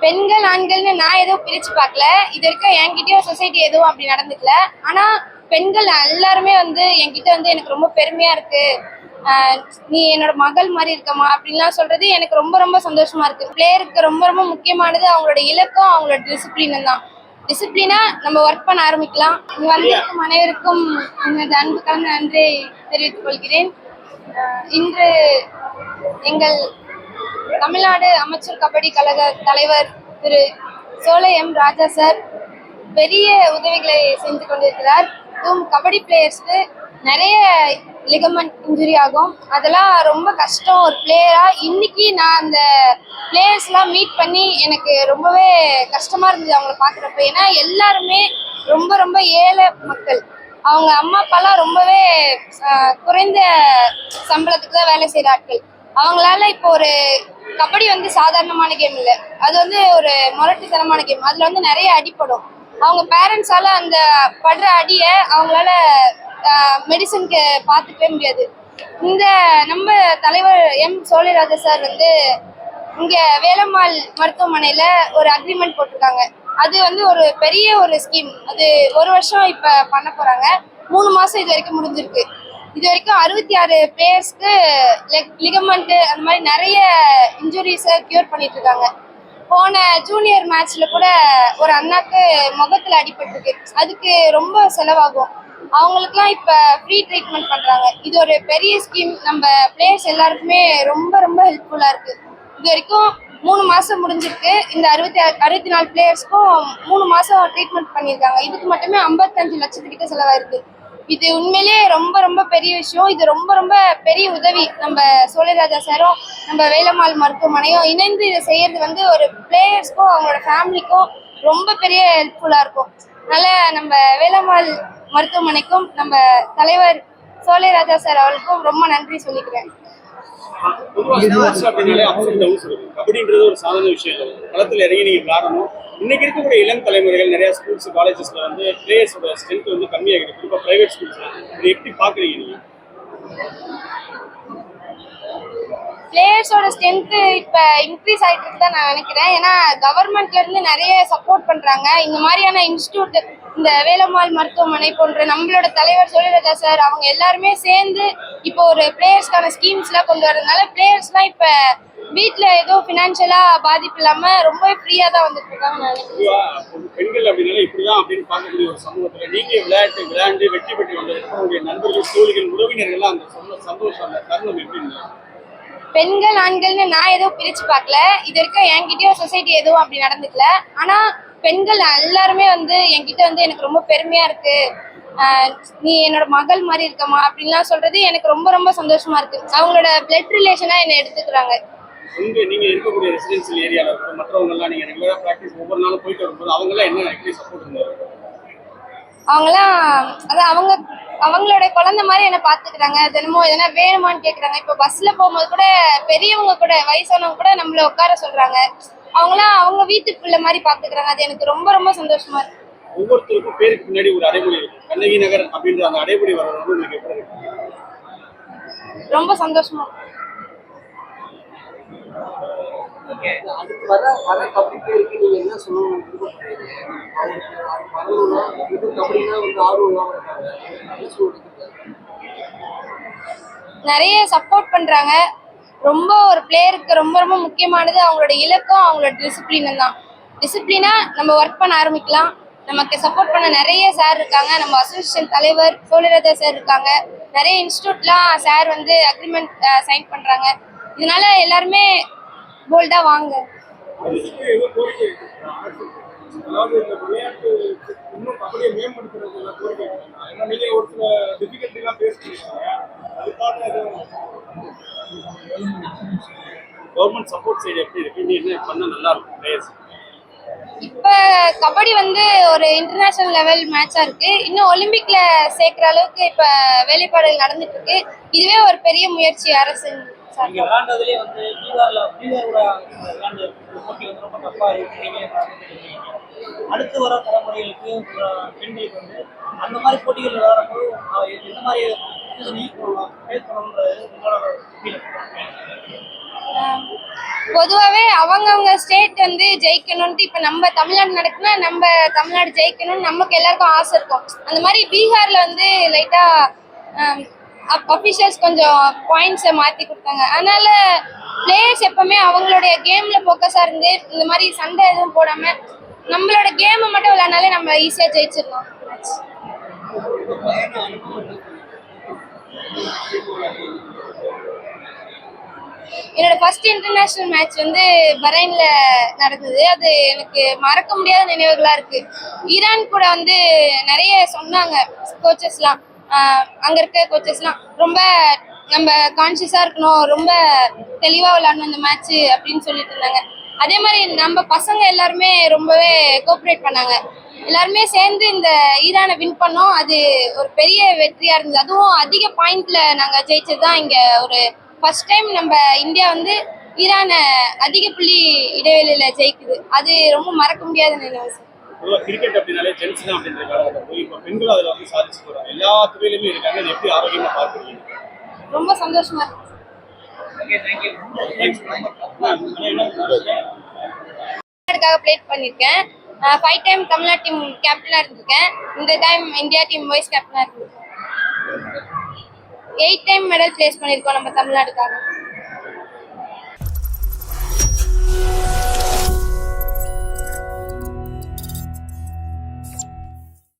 பெண்கள் ஆண்கள்னு நான் எதுவும் பிரிச்சு பார்க்கல. இது வரைக்கும் என்கிட்டயும் சொசைட்டி எதுவும் அப்படி நடந்துக்கல. ஆனா பெண்கள் எல்லாருமே என்கிட்ட எனக்கு ரொம்ப பெருமையா இருக்கு. நீ என்னோட மகள் மாதிரி இருக்கமா அப்படின்லாம் சொல்றது எனக்கு ரொம்ப ரொம்ப சந்தோஷமா இருக்கு. பிளேயருக்கு ரொம்ப ரொம்ப முக்கியமானது அவங்களோட இலக்கும் அவங்களோட டிசிப்ளினும் தான். டிசிப்ளினா நம்ம ஒர்க் பண்ண ஆரம்பிக்கலாம். இங்க வந்திருக்கும் அனைவருக்கும் எனது அன்பு கலந்த நன்றியை தெரிவித்துக் கொள்கிறேன். இன்று எங்கள் தமிழ்நாடு அமைச்சர் கபடி கழக தலைவர் திரு சோலை எம் ராஜா சார் பெரிய உதவிகளை செஞ்சு கொண்டிருக்கிறார். கபடி பிளேயர்ஸ்க்கு நிறைய லிகமெண்ட் இன்ஜுரி ஆகும். அதெல்லாம் ரொம்ப கஷ்டம் ஒரு பிளேயரா. இன்னைக்கு நான் அந்த பிளேயர்ஸ்லாம் மீட் பண்ணி எனக்கு ரொம்பவே கஷ்டமா இருந்தது அவங்கள பார்க்குறப்ப. ஏன்னா எல்லாருமே ரொம்ப ரொம்ப ஏழை மக்கள். அவங்க அம்மா அப்பாலாம் ரொம்பவே குறைந்த சம்பளத்துக்கு தான் வேலை செய்கிற ஆட்கள். அவங்களால இப்போ ஒரு கபடி சாதாரணமான கேம் இல்லை, அது ஒரு முரட்டுத்தனமான கேம். அதுல நிறைய அடிப்படும். அவங்க பேரண்ட்ஸால அந்த படுற அடியை அவங்களால மெடிசனுக்கு பார்த்துக்கவே முடியாது. இந்த நம்ம தலைவர் எம் சோலைராஜா சார் இங்க வேலம்மாள் மருத்துவமனையில ஒரு அக்ரிமெண்ட் போட்டிருக்காங்க. அது ஒரு பெரிய ஒரு ஸ்கீம். அது ஒரு வருஷம் இப்ப பண்ண போறாங்க. 3 மாசம் இது வரைக்கும் முடிஞ்சிருக்கு. இது வரைக்கும் 66 பிளேயர்ஸ்க்கு லிகமெண்ட் அந்த மாதிரி நிறைய இன்ஜுரிஸை கியூர் பண்ணிட்டு இருக்காங்க. போன ஜூனியர் மேட்ச்ல கூட ஒரு அண்ணாக்கு முகத்துல அடிபட்டிருக்கு. அதுக்கு ரொம்ப செலவாகும். அவங்களுக்குலாம் இப்ப ஃப்ரீ ட்ரீட்மெண்ட் பண்றாங்க. இது ஒரு பெரிய ஸ்கீம். நம்ம பிளேயர்ஸ் எல்லாருக்குமே ரொம்ப ரொம்ப ஹெல்ப்ஃபுல்லா இருக்கு. இது வரைக்கும் 3 மாசம் முடிஞ்சிருக்கு. இந்த 64 பிளேயர்ஸ்க்கும் 3 மாசம் ட்ரீட்மெண்ட் பண்ணியிருக்காங்க. இதுக்கு மட்டுமே 55 லட்சத்துக்கிட்ட செலவாயிருக்கு. இது உண்மையிலேயே ரொம்ப ரொம்ப பெரிய விஷயம். இது ரொம்ப ரொம்ப பெரிய உதவி. நம்ம சோலைராஜா சாரும் நம்ம வேலம்மாள் மருத்துவமனையும் இணைந்து இதை செய்யறது ஒரு பிளேயர்ஸ்க்கும் அவங்களோட ஃபேமிலிக்கும் ரொம்ப பெரிய ஹெல்ப்ஃபுல்லா இருக்கும். அதனால நம்ம வேலம்மாள் மருத்துவமனைக்கும் நம்ம தலைவர் சோலைராஜா சார் அவர்களுக்கும் ரொம்ப நன்றி சொல்லிக்கிறேன். கபடின்றது ஒரு சாதாரண விஷயம் இல்லை. களத்தில் இறங்கி நீங்க காரணம் இன்னைக்கு இருக்கக்கூடிய இளம் தலைமுறைகள் நிறைய ஸ்கூல்ஸ் காலேஜஸ்ல பிளேயர்ஸோட ஸ்ட்ரென்த் கம்மியாகிருக்கு. குறிப்பாக பிரைவேட் ஸ்கூல்ஸ்ல இதை எப்படி பாக்குறீங்க நீங்க? பிளேயர்ஸோட ஸ்ட்ரென்த் இப்ப இன்க்ரீஸ் ஆயிட்டு இருக்கு தான் நான் நினைக்கிறேன். ஏன்னா கவர்மெண்ட்ல இருந்து நிறைய சப்போர்ட் பண்றாங்க. இந்த மாதிரியான இன்ஸ்டியூட், இந்த வேலம்மாள் மருத்துவமனை போன்ற நம்மளோட தலைவர் சோலைராஜா சார் அவங்க எல்லாருமே சேர்ந்து இப்போ ஒரு பிளேயர்ஸ்க்கான ஸ்கீம்ஸ் எல்லாம் கொண்டு வரதுனால பிளேயர்ஸ்லாம் இப்ப வீட்டுல ஏதோ பினான்சியலா பாதிப்பு இல்லாம ரொம்ப ஃப்ரீயா தான் வந்துட்டு இருக்காங்க. பெண்கள் அப்படின்னால இப்படிதான் அப்படின்னு பார்க்கக்கூடிய ஒரு சமூகத்துல நீங்க விளையாண்டு வெற்றி பெற்று வந்ததுக்கு உங்களுடைய நண்பர்கள், தோழிகள், உறவினர்கள் அந்த சொன்ன சந்தோஷம், அந்த தருணம் எப்படி இருந்தது? பெண்கள் ஆண்கள்னு நான் எதுவும் பிரிச்சு பார்க்கல. இது வரைக்கும் என்கிட்டயும் சொசைட்டி எதுவும் அப்படி நடந்துக்கல. ஆனா பெண்கள் எல்லாருமே என்கிட்ட எனக்கு ரொம்ப பெருமையா இருக்கு. நீ என்னோட மகள் மாதிரி இருக்கமா அப்படின்லாம் சொல்றது எனக்கு ரொம்ப ரொம்ப சந்தோஷமா இருக்கு. அவங்களோட பிளட் ரிலேஷனா என்னை எடுத்துக்கிறாங்க. நீங்க இருக்கக்கூடிய ரெசிடென்சியல் ஏரியால மற்றவங்க எல்லாம் நீங்க ரெகுலரா பிராக்டிஸ் ஒவ்வொரு நாளும் போயிட்டு வரும்போது அவங்க எல்லாம் என்ன சப்போர்ட் இருந்தாங்க? அவங்களாம் அவங்களோட குழந்தை மாதிரி என்ன பாத்துக்கிறாங்க. தினமும் எதனா வேணுமான்னு கேக்குறாங்க. இப்ப பஸ்ல போகும்போது கூட பெரியவங்க கூட வயசானவங்க கூட நம்மள உட்கார சொல்றாங்க. அவங்களாம் அவங்க வீட்டு பிள்ளை மாதிரி பாத்துக்கிறாங்க. அது எனக்கு ரொம்ப ரொம்ப சந்தோஷமா இருக்கு. ஒவ்வொருத்தருக்கும் பேருக்கு பின்னாடி ஒரு அடைமொழி இருக்கு. கண்ணகி நகர் அப்படின்ற அந்த அடைமொழி வர்றது உங்களுக்கு எப்படி இருக்கு? ரொம்ப சந்தோஷமா. அதுக்கு வர கபடி பேருக்கு நீங்க என்ன சொல்லணும்? நிறைய சப்போர்ட் பண்றாங்க. ரொம்ப ஒரு பிளேயருக்கு ரொம்ப ரொம்ப முக்கியமானது அவங்களோட இலக்கும் அவங்களோட டிசிப்ளினும் தான். டிசிப்ளினா நம்ம ஒர்க் பண்ண ஆரம்பிக்கலாம். நமக்கு சப்போர்ட் பண்ண நிறைய சார் இருக்காங்க. நம்ம அசோசியேஷன் தலைவர் சோலைராஜா சார் இருக்காங்க. நிறைய இன்ஸ்டியூட்லாம் சார் அக்ரிமெண்ட் சைன் பண்றாங்க. இதனால எல்லாருமே போல்டா வாங்க. கவர்மெண்ட் சப்போர்ட் சைடு எப்படி இருக்கு? என்ன பண்ணா நல்லா இருக்கும் பிளேயர்ஸ்? இப்ப கபடி ஒரு இன்டர்நேஷனல் லெவல் மேட்சா இருக்கு. இன்னும் ஒலிம்பிக்ல சேர்க்கிற அளவுக்கு இப்ப வேலைப்பாடுகள் நடந்துட்டு இருக்கு. இதுவே ஒரு பெரிய முயற்சி அரசு. அடுத்து வர தலைமுறைகளுக்கு பெண்களுக்கு அந்த மாதிரி போட்டிகள் விளையாடும்போது எந்த மாதிரி பொதுவாகவே அவங்கவுங்க ஸ்டேட் வந்து ஜெயிக்கணும்ட்டு இப்போ நம்ம தமிழ்நாடு நடக்குன்னா நம்ம தமிழ்நாடு ஜெயிக்கணும்னு நமக்கு எல்லாருக்கும் ஆசை இருக்கும். அந்த மாதிரி பீகார்ல வந்து லைட்டாக அஃபிஷியல்ஸ் கொஞ்சம் பாயிண்ட்ஸை மாற்றி கொடுத்தாங்க. அதனால பிளேயர்ஸ் எப்பவுமே அவங்களுடைய கேம்ல ஃபோக்கஸாக இருந்து இந்த மாதிரி சண்டை எதுவும் போடாமல் நம்மளோட கேமை மட்டும் விளையாடினாலே நம்ம ஈஸியாக ஜெயிச்சிடலாம். என்னோட ஃபர்ஸ்ட் இன்டர்நேஷனல் மேட்ச் வந்து பரைன்ல நடந்தது. அது எனக்கு மறக்க முடியாத நினைவுகளா இருக்கு. ஈரான் கூட வந்து நிறைய சொன்னாங்க கோச்சஸ்லாம், அங்க இருக்க கோச்சஸ்லாம் ரொம்ப நம்ம கான்சியஸா இருக்கணும், ரொம்ப தெளிவா விளையாடணும் இந்த மேட்ச் அப்படின்னு சொல்லிட்டு இருந்தாங்க. அதே மாதிரி நம்ம பசங்க எல்லாருமே ரொம்பவே கோஆப்ரேட் பண்ணாங்க. எல்லாருமே சேர்ந்து இந்த ஈரானை வின் பண்ணோம். அது ஒரு பெரிய வெற்றியா இருந்தது. அதுவும் அதிக பாயிண்ட்ல நாங்க ஜெயிச்சதுதான் இங்க ஒரு ஃபர்ஸ்ட் டைம் நம்ம இந்தியா வந்து ஈரானை அதிக புள்ளி இடைவெளியில ஜெயிக்குது. அது ரொம்ப மறக்க முடியாத நினைவு சார். பொதுவாக கிரிக்கெட் அப்படின்னாலே ஜென்ஸ் தான் அப்படின்ற காலகட்டத்தில் இப்போ பெண்கள் அதில் வந்து சாதிச்சு போகிறாங்க. எல்லா துறையிலுமே இருக்காங்க. அது எப்படி ஆரோக்கியமாக பார்க்குறீங்க? ரொம்ப சந்தோஷமா இருக்கு. தமிழ்நாடுக்காக பிளே பண்ணியிருக்கேன். 5 டைம் தமிழ்நாடு டீம் கேப்டனா இருந்திருக்கேன். இந்த டைம் இந்தியா டீம் வைஸ் கேப்டனா இருந்திருக்கேன். 8 டைம் மெடல் பிளேஸ் பண்ணியிருக்கோம் நம்ம தமிழ்நாடுக்காக.